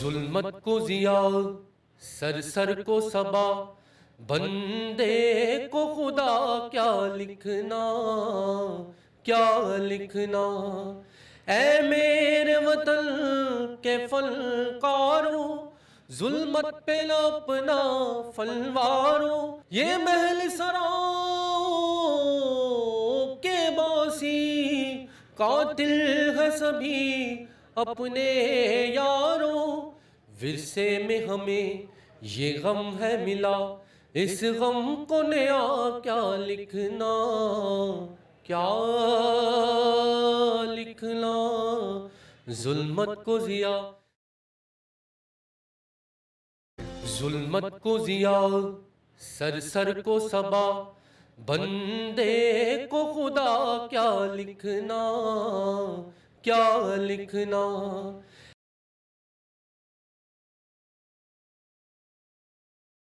ظلمت کو ضیا سر سر کو صبا بندے کو خدا کیا لکھنا کیا لکھنا اے میرے وطن کے فنکاروں ظلمت پہ اپنا فلواروں یہ محل سراؤں کے باسی قاتل ہے سبھی اپنے یاروں ورثے میں ہمیں یہ غم ہے ملا اس غم کو نیا کیا لکھنا کیا لکھنا ظلمت کو ضیا ظلمت کو ضیا سر سر کو صبا بندے کو خدا کیا لکھنا کیا لکھنا